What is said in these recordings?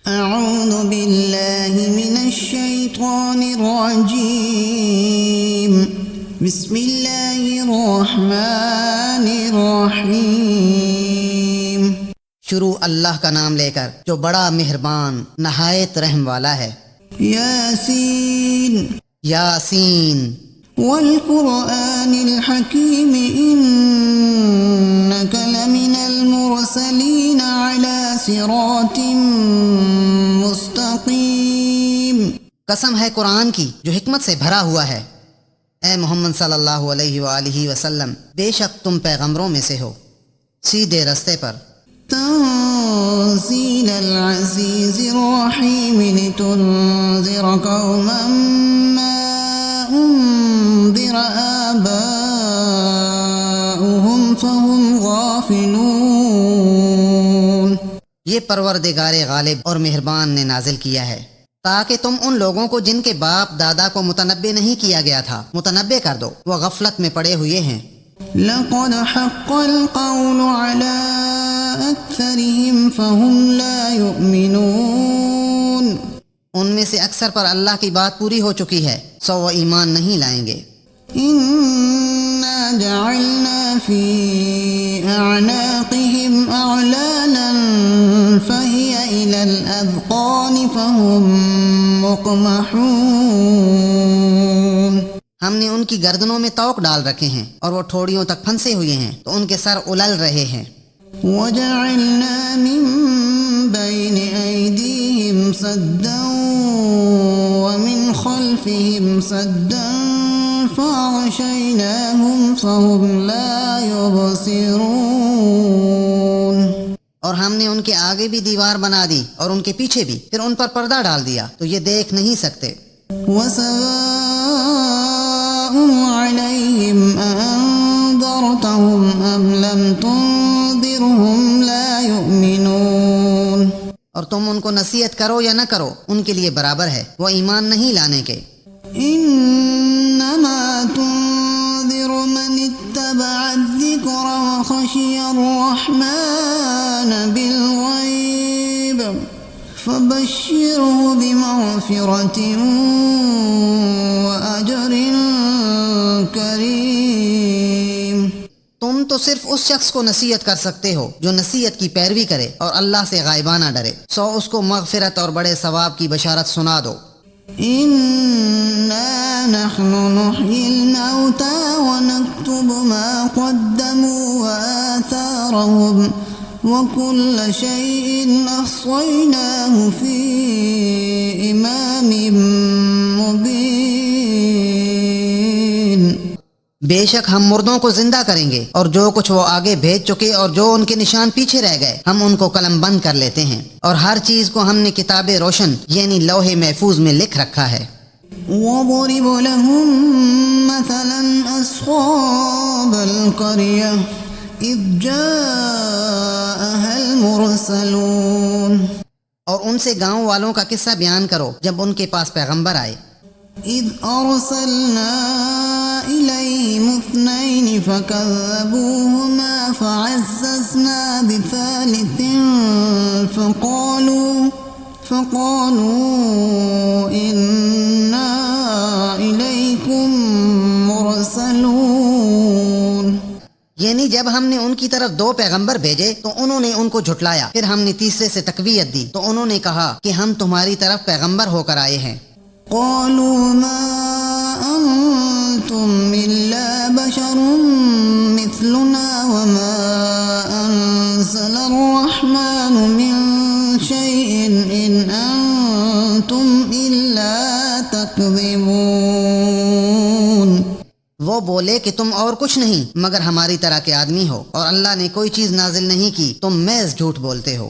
أعوذ بالله من الشيطان الرجيم بسم الله الرحمن الرحيم شروع اللہ کا نام لے کر جو بڑا مہربان نہایت رحم والا ہے۔ ياسين یاسین والقرآن الحكيم إنك لمن المرسلين على صراط مستقيم۔ قسم ہے قرآن کی جو حکمت سے بھرا ہوا ہے، اے محمد صلی اللہ علیہ وآلہ وسلم بے شک تم پیغمبروں میں سے ہو سیدھے رستے پر۔ تنزيل العزيز الرحيم لتنذر قوما ما أنذر آباؤهم فهم غافلون۔ یہ پروردگار غالب اور مہربان نے نازل کیا ہے تاکہ تم ان لوگوں کو جن کے باپ دادا کو متنبع نہیں کیا گیا تھا متنبع کر دو، وہ غفلت میں پڑے ہوئے ہیں۔ لقد حق القول على أكثرهم فهم لا يؤمنون۔ ان میں سے اکثر پر اللہ کی بات پوری ہو چکی ہے سو وہ ایمان نہیں لائیں گے۔ إنا جعلنا في أعناقهم أغلالا فهي إلى الأذقان فهم مقمحون۔ ہم نے ان کی گردنوں میں توق ڈال رکھے ہیں اور وہ ٹھوڑیوں تک پھنسے ہوئے ہیں تو ان کے سر الل رہے ہیں۔ وجعلنا من بين أيديهم سدا ومن خلفهم سدا فأغشيناهم فهم لا يبصرون۔ اور ہم نے ان کے آگے بھی دیوار بنا دی اور ان کے پیچھے بھی، پھر ان پر پردہ ڈال دیا تو یہ دیکھ نہیں سکتے۔ وسواء عليهم أأنذرتهم أم لم تنذرهم لا يؤمنون۔ اور تم ان کو نصیحت کرو یا نہ کرو ان کے لیے برابر ہے، وہ ایمان نہیں لانے کے۔ إنما تنذر من اتبع الذكر وخشي الرحمن بالغيب فبشره بمغفرة وأجر كريم۔ تم تو صرف اس شخص کو نصیحت کر سکتے ہو جو نصیحت کی پیروی کرے اور اللہ سے غائبانہ ڈرے، سو اس کو مغفرت اور بڑے ثواب کی بشارت سنا دو۔ إنا نحن نحيي الموتى ونكتب ما قدموا وآثارهم وكل شيء أحصيناه في إمام مبين۔ بے شک ہم مردوں کو زندہ کریں گے اور جو کچھ وہ آگے بھیج چکے اور جو ان کے نشان پیچھے رہ گئے ہم ان کو قلم بند کر لیتے ہیں، اور ہر چیز کو ہم نے کتاب روشن یعنی لوح محفوظ میں لکھ رکھا ہے۔ وَاضْرِبْ لَهُم مَّثَلًا أَصْحَابَ الْقَرْيَةِ إِذْ جَاءَهَا الْمُرْسَلُونَ۔ اور ان سے گاؤں والوں کا قصہ بیان کرو جب ان کے پاس پیغمبر آئے۔ إِذْ أَرْسَلْنَا إِلَيْهِمُ اثْنَيْنِ فَكَذَّبُوهُمَا فَعَزَّزْنَا بِثَالِثٍ فَقَالُوا إِنَّا إِلَيْكُمْ مُرْسَلُونَ۔ یعنی جب ہم نے ان کی طرف دو پیغمبر بھیجے تو انہوں نے ان کو جھٹلایا، پھر ہم نے تیسرے سے تقویت دی تو انہوں نے کہا کہ ہم تمہاری طرف پیغمبر ہو کر آئے ہیں۔ قالوا ما أنتم إلا بشر مثلنا وما أنزل الرحمن من شيء إن أنتم إلا تكذبون۔ وہ بولے کہ تم اور کچھ نہیں مگر ہماری طرح کے آدمی ہو، اور اللہ نے کوئی چیز نازل نہیں کی، تم محض جھوٹ بولتے ہو۔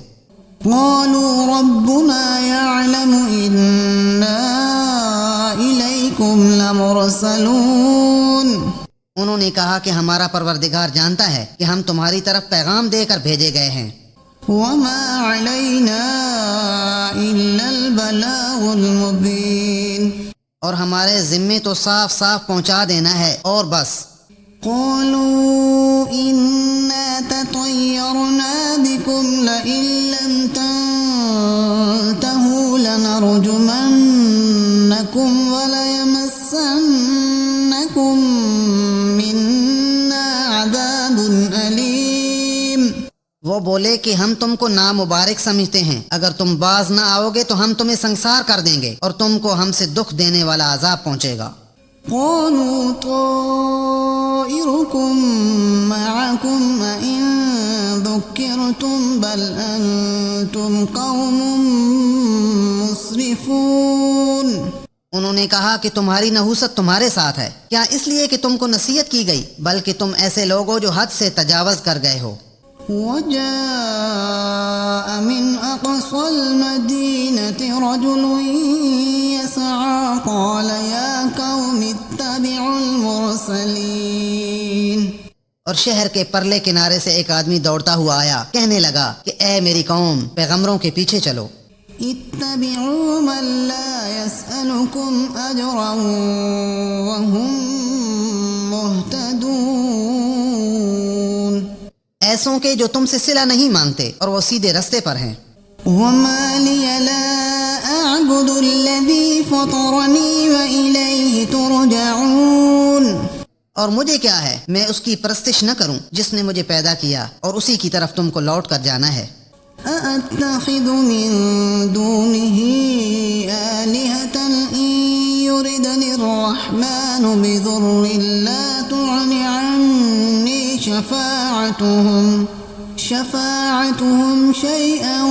قالوا ربنا يعلم إنا إليكم لمرسلون۔ انہوں نے کہا کہ ہمارا پروردگار جانتا ہے کہ ہم تمہاری طرف پیغام دے کر بھیجے گئے ہیں۔ وما علينا إلا البلاغ المبين۔ اور ہمارے ذمے تو صاف صاف پہنچا دینا ہے اور بس۔ قالوا إنا تطيرنا بكم لئن لم تنتهوا وہ بولے کہ ہم تم کو نامبارک سمجھتے ہیں، اگر تم باز نہ آؤ گے تو ہم تمہیں سنسار کر دیں گے اور تم کو ہم سے دکھ دینے والا عذاب پہنچے گا۔ قالوا طائركم معكم أئن ذكرتم بل أنتم قوم مسرفون۔ انہوں نے کہا کہ تمہاری نحوست تمہارے ساتھ ہے، کیا اس لیے کہ تم کو نصیحت کی گئی، بلکہ تم ایسے لوگ ہو جو حد سے تجاوز کر گئے ہو۔ وجاء من أقصى المدينة رجل يسعى قال يا قوم اتبعوا المرسلين۔ اور شہر کے پرلے کنارے سے ایک آدمی دوڑتا ہوا آیا، کہنے لگا کہ اے میری قوم، پیغمبروں کے پیچھے چلو۔ اتبعوا من لا يسألكم أجرا وهم مهتدون۔ ایسوں کے جو تم سے صلہ نہیں مانگتے اور وہ سیدھے رستے پر ہیں۔ وما لي لا أعبد الذي فطرني وإليه ترجعون۔ اور مجھے کیا ہے میں اس کی پرستش نہ کروں جس نے مجھے پیدا کیا اور اسی کی طرف تم کو لوٹ کر جانا ہے۔ أأتخذ من دونه آلهة إن يردني الرحمن بضر لا تغن عني شفاعتهم شيئا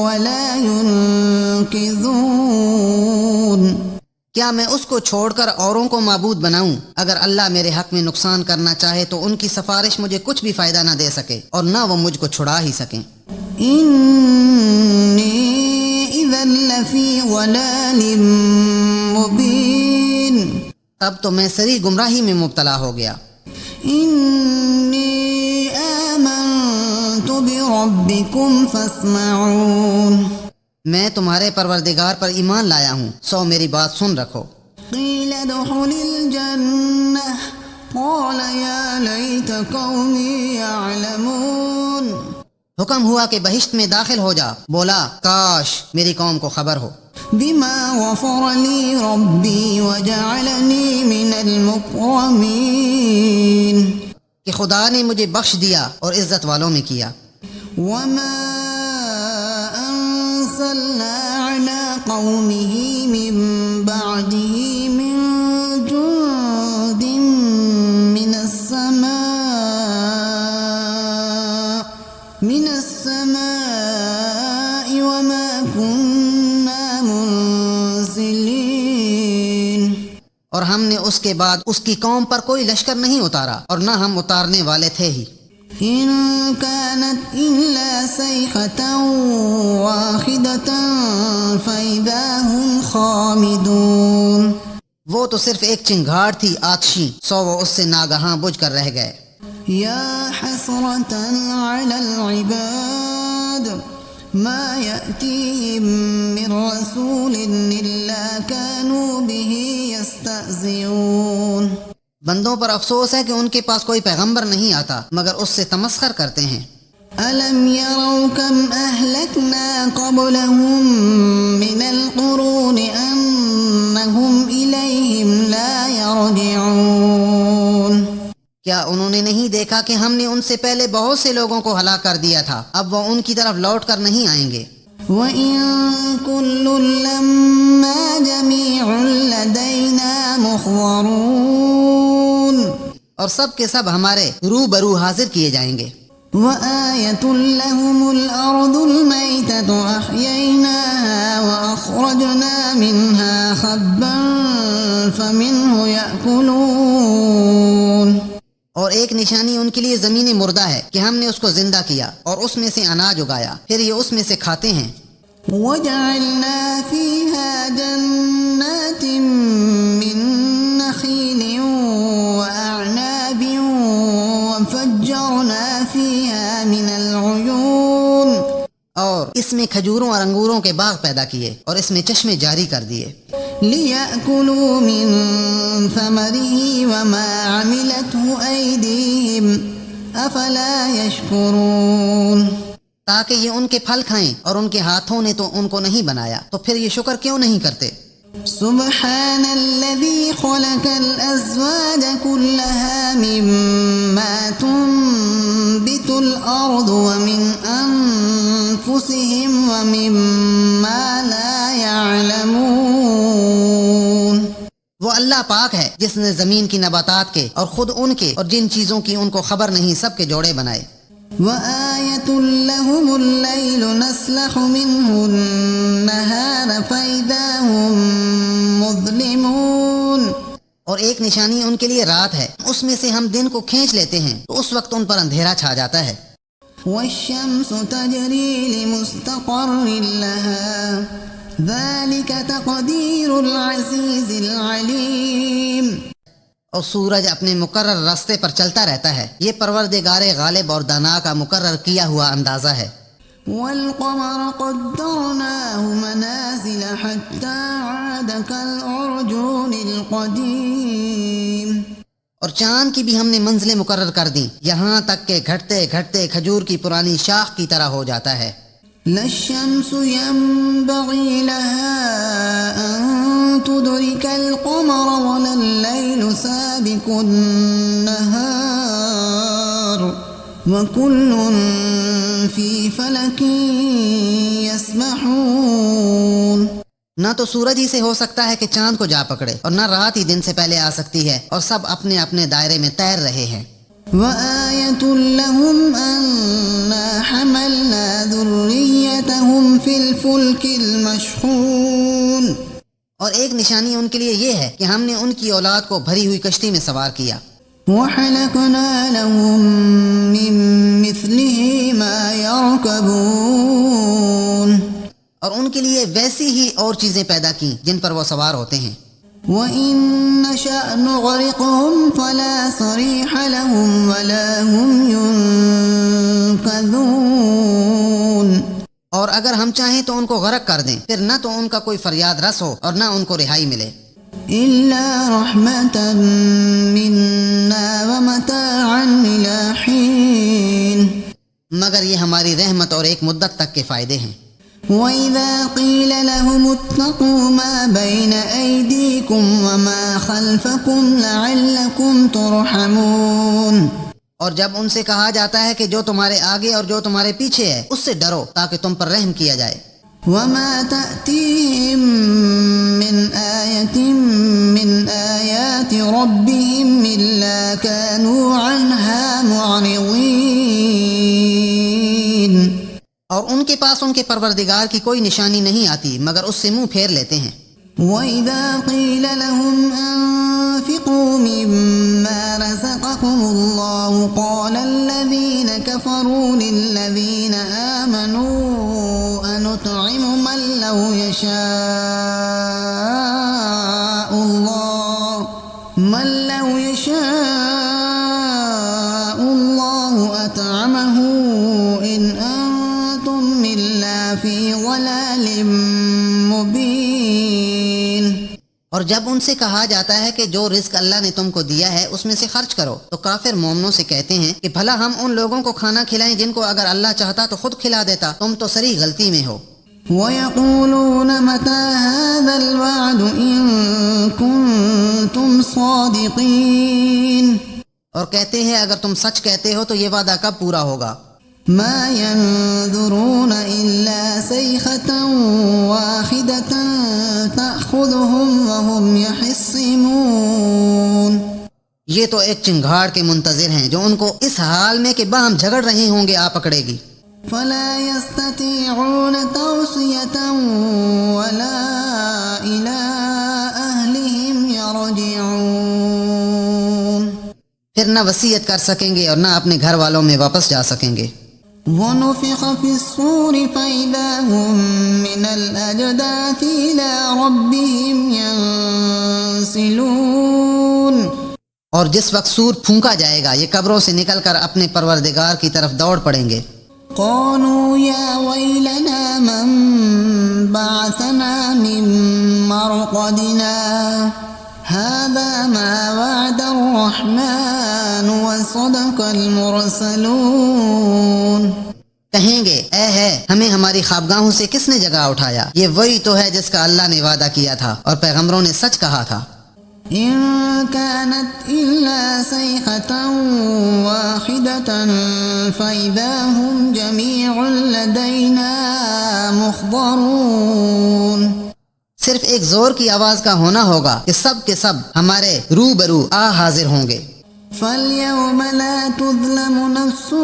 ولا ينقذون۔ کیا میں اس کو چھوڑ کر اوروں کو معبود بناؤں؟ اگر اللہ میرے حق میں نقصان کرنا چاہے تو ان کی سفارش مجھے کچھ بھی فائدہ نہ دے سکے اور نہ وہ مجھ کو چھڑا ہی سکیں۔ إني إذا لفي ضلال مبين۔ تب تو میں سری گمراہی میں مبتلا ہو گیا۔ إني آمنت بربكم فاسمعون۔ میں تمہارے پروردگار پر ایمان لایا ہوں، سو میری بات سن رکھو۔ قيل ادخل الجنة قال يا ليت قومي يعلمون۔ حکم ہوا کہ بہشت میں داخل ہو جا، بولا کاش میری قوم کو خبر ہو۔ بما غفر لي ربي وجعلني من المكرمين۔ کہ خدا نے مجھے بخش دیا اور عزت والوں میں کیا۔ وما أرسلنا على قومه من بعده من جند من السماء وما كنا منزلين۔ اور ہم نے اس کے بعد اس کی قوم پر کوئی لشکر نہیں اتارا اور نہ ہم اتارنے والے تھے ہی۔ إن كانت إلا صيحة واحدة فإذا هم خامدون۔ وہ تو صرف ایک چنگھاڑ تھی آتشی، سو وہ اس سے ناگہاں بجھ کر رہ گئے۔ يا حسرة على العباد ما يأتيهم من رسول إلا كانوا به يستهزئون۔ بندوں پر افسوس ہے کہ ان کے پاس کوئی پیغمبر نہیں آتا مگر اس سے تمسخر کرتے ہیں۔ ألم يروا كم أهلكنا قبلهم من القرون أنهم إليهم لا يرجعون۔ کیا انہوں نے نہیں دیکھا کہ ہم نے ان سے پہلے بہت سے لوگوں کو ہلاک کر دیا تھا، اب وہ ان کی طرف لوٹ کر نہیں آئیں گے۔ وَإِن كُلٌّ لَّمَّا جَمِيعٌ لَّدَيْنَا مُحْضَرُونَ۔ اور سب کے سب ہمارے روبرو حاضر کیے جائیں گے۔ وَآيَةٌ لَّهُمُ الْأَرْضُ الْمَيْتَةُ أَحْيَيْنَاهَا وَأَخْرَجْنَا مِنْهَا حَبًّا فَمِنْهُ يَأْكُلُونَ۔ اور ایک نشانی ان کے لیے زمین مردہ ہے کہ ہم نے اس کو زندہ کیا اور اس میں سے اناج اگایا، پھر یہ اس میں سے کھاتے ہیں۔ وَجَعَلْنَا فِيهَا جَنَّاتٍ مِّن نَّخِيلٍ وَأَعْنَابٍ وَفَجَّرْنَا فِيهَا مِنَ الْعُيُونِ۔ اور اس میں کھجوروں اور انگوروں کے باغ پیدا کیے اور اس میں چشمے جاری کر دیے۔ لِيَأْكُلُوا مِن ثَمَرِهِ وَمَا عَمِلَتْهُ أَيْدِيهِمْ أَفَلَا يَشْكُرُونَ۔ تاکہ یہ ان کے پھل کھائیں اور ان کے ہاتھوں نے تو ان کو نہیں بنایا، تو پھر یہ شکر کیوں نہیں کرتے؟ سبحان الذي خلق الأزواج كلها مما تنبت تنبت الأرض ومن أنفسهم ومما لا يعلمون۔ وہ اللہ پاک ہے جس نے زمین کی نباتات کے اور خود ان کے اور جن چیزوں کی ان کو خبر نہیں سب کے جوڑے بنائے۔ وآية لهم الليل نسلخ منه النهار فإذا هم مظلمون۔ اور ایک نشانی ان کے لیے رات ہے، اس میں سے ہم دن کو کھینچ لیتے ہیں تو اس وقت ان پر اندھیرا چھا جاتا ہے۔ والشمس تجري لمستقر لها ذلك تقدير العزيز العليم۔ اور سورج اپنے مقرر راستے پر چلتا رہتا ہے، یہ پروردگار غالب اور دانا کا مقرر کیا ہوا اندازہ ہے۔ والقمر قدرناه منازل حتى عاد كالعرجون القديم۔ اور چاند کی بھی ہم نے منزلیں مقرر کر دیں یہاں تک کہ گھٹتے گھٹتے کھجور کی پرانی شاخ کی طرح ہو جاتا ہے۔ لا الشمس ينبغي لها أن تدرك القمر ولا الليل سابق النهار وكل في فلك يسبحون۔ نہ تو سورج ہی سے ہو سکتا ہے کہ چاند کو جا پکڑے، اور نہ رات ہی دن سے پہلے آ سکتی ہے، اور سب اپنے اپنے دائرے میں تیر رہے ہیں۔ وآية لهم أنا حملنا ذريتهم في الفلك المشحون۔ اور ایک نشانی ان کے لیے یہ ہے کہ ہم نے ان کی اولاد کو بھری ہوئی کشتی میں سوار کیا۔ وحلقنا لهم من مثله ما يركبون۔ اور ان کے لیے ویسی ہی اور چیزیں پیدا کی جن پر وہ سوار ہوتے ہیں۔ وَإِن نَّشَأْ نُغْرِقْهُمْ فَلَا صَرِيحَ لَهُمْ وَلَا هُمْ يُنقَذُونَ۔ اور اگر ہم چاہیں تو ان کو غرق کر دیں، پھر نہ تو ان کا کوئی فریاد رس ہو اور نہ ان کو رہائی ملے۔ إِلَّا رَحْمَةً مِّنَّا وَمَتَاعًا إِلَىٰ حِينٍ۔ مگر یہ ہماری رحمت اور ایک مدت تک کے فائدے ہیں۔ وَإِذَا قِيلَ لَهُمُ اتَّقُوا مَا بَيْنَ أَيْدِيكُمْ وَمَا خَلْفَكُمْ لَعَلَّكُمْ تُرْحَمُونَ۔ اور جب ان سے کہا جاتا ہے کہ جو تمہارے آگے اور جو تمہارے پیچھے ہے اس سے ڈرو تاکہ تم پر رحم کیا جائے۔ وَمَا تَأْتِيهِم مِّنْ آيَةٍ مِّنْ آيَاتِ رَبِّهِمْ إِلَّا كَانُوا عَنْهَا مُعْرِضِينَ۔ اور ان کے پاس ان کے پروردگار کی کوئی نشانی نہیں آتی مگر اس سے منہ پھیر لیتے ہیں۔ وَإِذَا قِيلَ لَهُمْ أَنفِقُوا مِمَّا رَزَقَكُمُ اللَّهُ قَالَ الَّذِينَ كَفَرُوا لِلَّذِينَ آمَنُوا أَنُطْعِمُ مَن لَّوْ يَشَاءُ اللَّهُ أَطْعَمَهُ إِنْ أَنتُمْ إِلَّا فِي ضَلَالٍ مُّبِينٍ۔ اور جب ان سے کہا جاتا ہے کہ جو رزق اللہ نے تم کو دیا ہے اس میں سے خرچ کرو تو کافر مومنوں سے کہتے ہیں کہ بھلا ہم ان لوگوں کو کھانا کھلائیں جن کو اگر اللہ چاہتا تو خود کھلا دیتا، تم تو سری غلطی میں ہو۔ وَيَقُولُونَ مَتَىٰ هَٰذَا الْوَعْدُ إِن كُنتُمْ صَادِقِينَ۔ اور کہتے ہیں اگر تم سچ کہتے ہو تو یہ وعدہ کب پورا ہوگا؟ مَا يَنظُرُونَ إِلَّا صَيْحَةً وَاحِدَةً تَأْخُذُهُمْ وَهُمْ يَخِصِّمُونَ۔ یہ تو ایک چنگھاڑ کے منتظر ہیں جو ان کو اس حال میں کہ باہم جھگڑ رہے ہوں گے آ پکڑے گی۔ فَلَا يَسْتَطِيعُونَ تَوْصِيَةً وَلَا إِلَىٰ أَهْلِهِمْ يَرْجِعُونَ۔ پھر نہ وصیت کر سکیں گے اور نہ اپنے گھر والوں میں واپس جا سکیں گے۔ وَنُفِخَ فِي الصُّورِ فَإِذَا هُم مِّنَ الْأَجْدَاثِ إِلَىٰ رَبِّهِمْ يَنسِلُونَ۔ اور جس وقت سور پھونکا جائے گا یہ قبروں سے نکل کر اپنے پروردگار کی طرف دوڑ پڑیں گے۔ قَالُوا يَا وَيْلَنَا مَن بَعَثَنَا مِن مَّرْقَدِنَا هَٰذَا مَا وَعَدَ الرَّحْمَٰنُ وَصَدَقَ الْمُرْسَلُونَ۔ کہیں گے اے ہے ہمیں ہماری خوابگاہوں سے کس نے جگہ اٹھایا، یہ وہی تو ہے جس کا اللہ نے وعدہ کیا تھا اور پیغمبروں نے سچ کہا تھا۔ إن كانت إلا صيحة واحدة فإذا هم جميع لدينا محضرون. صرف ایک زور کی آواز کا ہونا ہوگا کہ سب کے سب ہمارے روبرو آ حاضر ہوں گے. فَالْيَوْمَ لَا تُظْلَمُ نَفْسٌ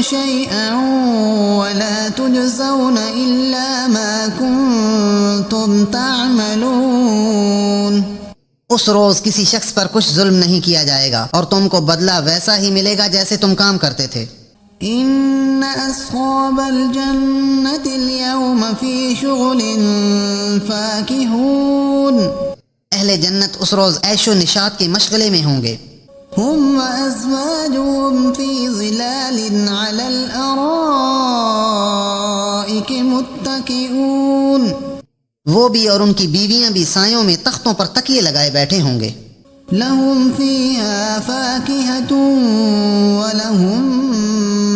شَيْئًا وَلَا تُجْزَوْنَ إِلَّا مَا كُنتُمْ تَعْمَلُونَ. اس روز کسی شخص پر کچھ ظلم نہیں کیا جائے گا اور تم کو بدلہ ویسا ہی ملے گا جیسے تم کام کرتے تھے. إِنَّ أَصْحَابَ الْجَنَّةِ الْيَوْمَ فِي شُغُلٍ فَاكِهُونَ. اہل جنت اس روز عیش و نشاط کے مشغلے میں ہوں گے. هم وأزواجهم في ظلال على الأرائك متكئون. وہ بھی اور ان کی بیویاں بھی سایوں میں تختوں پر تکیے لگائے بیٹھے ہوں گے. لهم فيها فاكهة ولهم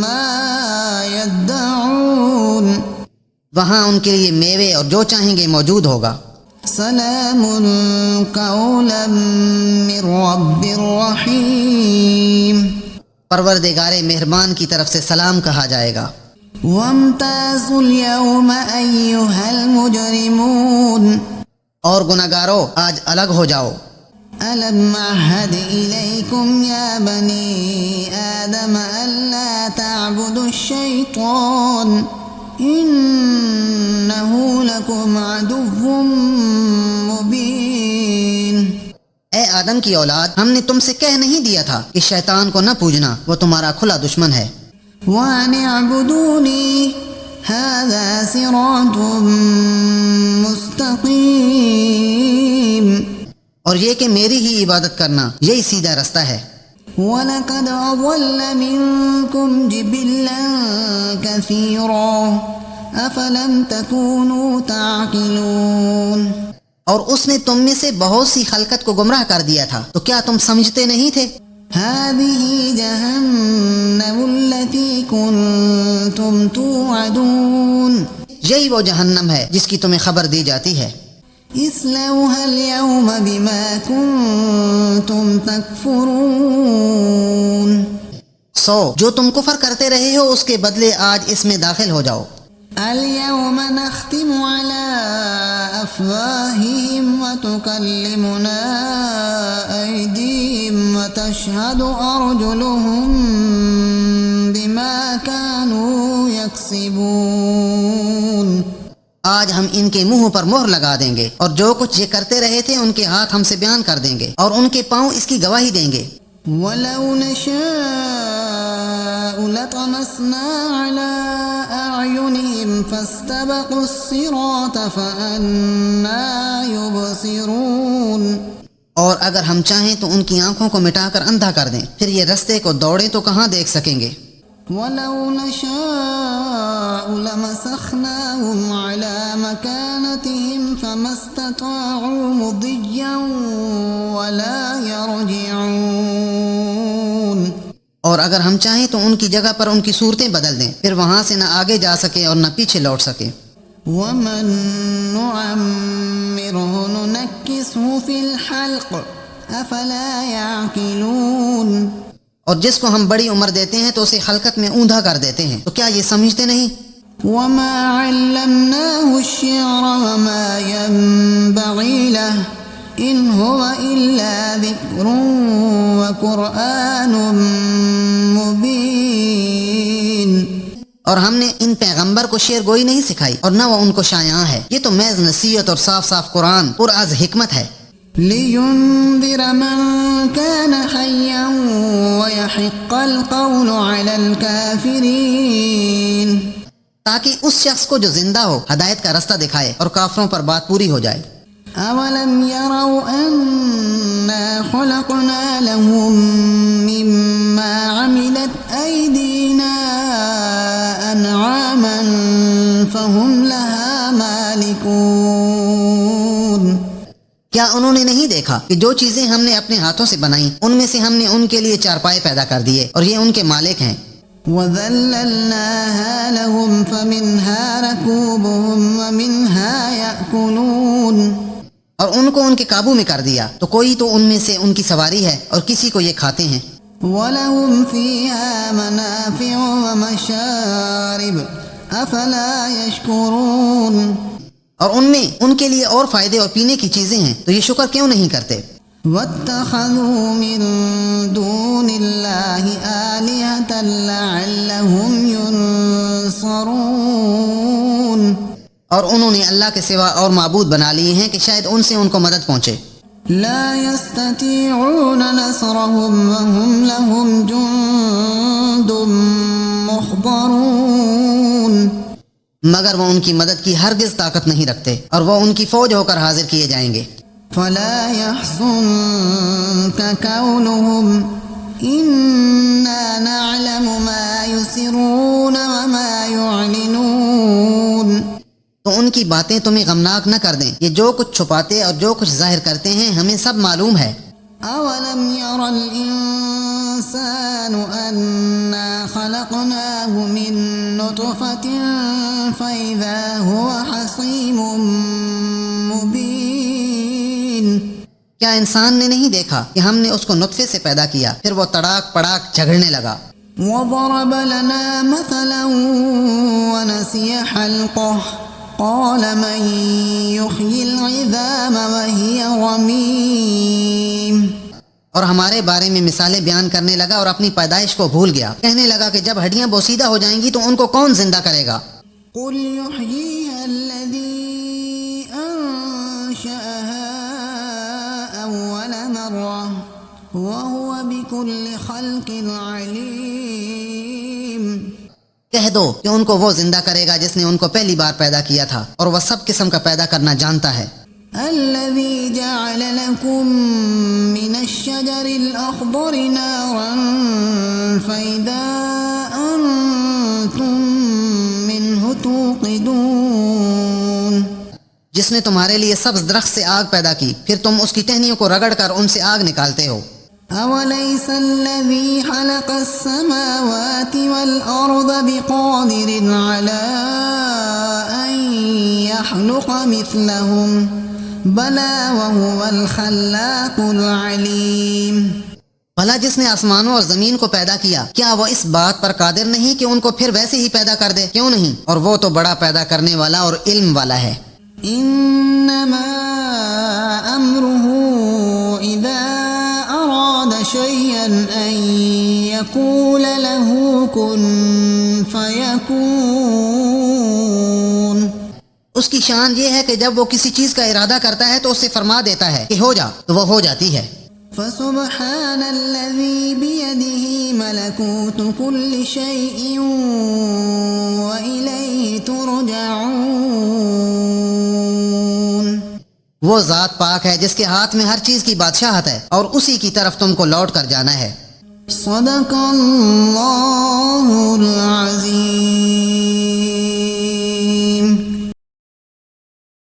ما يدعون. وہاں ان کے لیے میوے اور جو چاہیں گے موجود ہوگا. سلام قولا من رب رحیم. پروردگار مہربان کی طرف سے سلام کہا جائے گا. وامتازوا اليوم أيها المجرمون. اور گناہگارو آج الگ ہو جاؤ. ألم أعهد إليكم يا بني آدم ألا تعبدوا الشيطان إنه لكم عدو مبين. اے آدم کی اولاد، ہم نے تم سے کہہ نہیں دیا تھا کہ شیطان کو نہ پوجنا، وہ تمہارا کھلا دشمن ہے. وَأَنِ اعْبُدُونِي هَذَا صِرَاطٌ مُسْتَقِيمٌ. اور یہ کہ میری ہی عبادت کرنا یہی سیدھا رستہ ہے. وَلَقَدْ أَضَلَّ مِنْكُمْ جِبِلًّا كَثِيرًا أَفَلَمْ تَكُونُوا تَعْقِلُونَ. اور اس نے تم میں سے بہت سی خلقت کو گمراہ کر دیا تھا، تو کیا تم سمجھتے نہیں تھے؟ هَذِهِ جَهَنَّمُ الَّتِي كُنْتُمْ تُوعَدُونَ. یہی وہ جہنم ہے جس کی تمہیں خبر دی جاتی ہے. اصلوها اليوم بما كنتم تكفرون. جو تم کفر کرتے رہے ہو اس کے بدلے آج اس میں داخل ہو جاؤ. اليوم نختم على أفواههم وتكلمنا أيديهم وتشهد أرجلهم بما كانوا يكسبون. آج ہم ان کے منہ پر مہر لگا دیں گے اور جو کچھ یہ کرتے رہے تھے ان کے ہاتھ ہم سے بیان کر دیں گے اور ان کے پاؤں اس کی گواہی دیں گے. وَلَوْ نَشَاءُ لَطَمَسْنَا عَلَىٰ أَعْيُنِهِمْ فَاسْتَبَقُوا الصِّرَاطَ فَأَنَّىٰ يُبْصِرُونَ. اور اگر ہم چاہیں تو ان کی آنکھوں کو مٹا کر اندھا کر دیں، پھر یہ رستے کو دوڑیں تو کہاں دیکھ سکیں گے. وَلَوْ نَشَاءُ لَمَسَخْنَاهُمْ عَلَىٰ مَكَانَتِهِمْ فَمَا اسْتَطَاعُوا مُضِيًّا وَلَا يَرْجِعُونَ. اور اگر ہم چاہیں تو ان کی جگہ پر ان کی صورتیں بدل دیں، پھر وہاں سے نہ آگے جا سکیں اور نہ پیچھے لوٹ سکیں. وَمَن نُعَمِّرْهُ نُنَكِّسْهُ فِي الْخَلْقِ أَفَلَا يَعْقِلُونَ. اور جس کو ہم بڑی عمر دیتے ہیں تو اسے خلقت میں اوندھا کر دیتے ہیں، تو کیا یہ سمجھتے نہیں؟ وَمَا عَلَّمْنَاهُ الشِّعْرَ وَمَا يَنبَغِي لَهُ إِنْ هُوَ إِلَّا ذِكْرٌ وَقُرْآنٌ مُبِينٌ. اور ہم نے ان پیغمبر کو شعر گوئی نہیں سکھائی اور نہ وہ ان کو شایعاں ہے، یہ تو محض نصیحت اور صاف صاف قرآن پر از حکمت ہے. لِيُنذِرَ مَن كَانَ حَيًّا وَيَحِقَّ الْقَوْلُ عَلَى الْكَافِرِينَ. تاکہ اس شخص کو جو زندہ ہو ہدایت کا رستہ دکھائے اور کافروں پر بات پوری ہو جائے. أَوَلَمْ يَرَوْا أَنَّا خَلَقْنَا لَهُم مِّمَّا عَمِلَتْ أَيْدِينَا أَنْعَامًا فَهُمْ لَهَا مَالِكُونَ. کیا انہوں نے نہیں دیکھا کہ جو چیزیں ہم نے اپنے ہاتھوں سے بنائیں ان میں سے ہم نے ان کے لیے چارپائے پیدا کر دیے اور یہ ان کے مالک ہیں. وَذَلَّلْنَاهَا لَهُمْ فَمِنْهَا رَكُوبُهُمْ وَمِنْهَا يَأْكُلُونَ. اور ان کو ان کے قابو میں کر دیا، تو کوئی تو ان میں سے ان کی سواری ہے اور کسی کو یہ کھاتے ہیں۔ وَلَهُمْ فِيهَا مَنَافِعُ وَمَشَارِبُ أَفَلَا يَشْكُرُونَ، اور ان میں ان کے لیے اور فائدے اور پینے کی چیزیں ہیں، تو یہ شکر کیوں نہیں کرتے؟ وَاتَّخَذُوا مِن دُونِ اللَّهِ آلِهَةً لَعَلَّهُمْ يُنصَرُونَ، اور انہوں نے اللہ کے سوا اور معبود بنا لیے ہیں کہ شاید ان سے ان کو مدد پہنچے۔ لا يستطيعون نصرهم وهم لهم جند محضرون، مگر وہ ان کی مدد کی ہرگز طاقت نہیں رکھتے اور وہ ان کی فوج ہو کر حاضر کیے جائیں گے۔ فلا يحزنك كونهم إنا نعلم ما يسرون وما يعلنون، تو ان کی باتیں تمہیں غمناک نہ کر دیں، یہ جو کچھ چھپاتے اور جو کچھ ظاہر کرتے ہیں ہمیں سب معلوم ہے۔ أولم ير الإنسان أنا خلقناه من نطفة فإذا هو خصيم مبين، کیا انسان نے نہیں دیکھا کہ ہم نے اس کو نطفے سے پیدا کیا، پھر وہ تڑاک پڑاک جھگڑنے لگا۔ وضرب لنا مثلا ونسي خلقه قال من يحيي العظام وهي رميم، اور ہمارے بارے میں مثالیں بیان کرنے لگا اور اپنی پیدائش کو بھول گیا، کہنے لگا کہ جب ہڈیاں بوسیدہ ہو جائیں گی تو ان کو کون زندہ کرے گا؟ قل يحييها الذي أنشأها أول مرة وهو بكل خلق عليم، کہہ دو کہ ان کو وہ زندہ کرے گا جس نے ان کو پہلی بار پیدا کیا تھا اور وہ سب قسم کا پیدا کرنا جانتا ہے۔ الذي جعل لكم من الشجر الأخضر نارا فإذا أنتم منه توقدون، جس نے تمہارے لیے سبز درخت سے آگ پیدا کی، پھر تم اس کی ٹہنیوں کو رگڑ کر ان سے آگ نکالتے ہو۔ أوليس الذي خلق السماوات والأرض بقادر على أن يخلق مثلهم بلى وهو الخلاق العليم، بھلا جس نے آسمانوں اور زمین کو پیدا کیا، کیا وہ اس بات پر قادر نہیں کہ ان کو پھر ویسے ہی پیدا کر دے؟ کیوں نہیں، اور وہ تو بڑا پیدا کرنے والا اور علم والا ہے۔ إنما أمره إذا أراد شيئا أن يقول له كن فيكون، اس کی شان یہ ہے کہ جب وہ کسی چیز کا ارادہ کرتا ہے تو اسے فرما دیتا ہے کہ ہو جا، تو وہ ہو جاتی ہے۔ فسبحان الذي بيده ملكوت كل شيء وإليه ترجعون، وہ ذات پاک ہے جس کے ہاتھ میں ہر چیز کی بادشاہت ہے اور اسی کی طرف تم کو لوٹ کر جانا ہے۔ صدق اللہ العظیم۔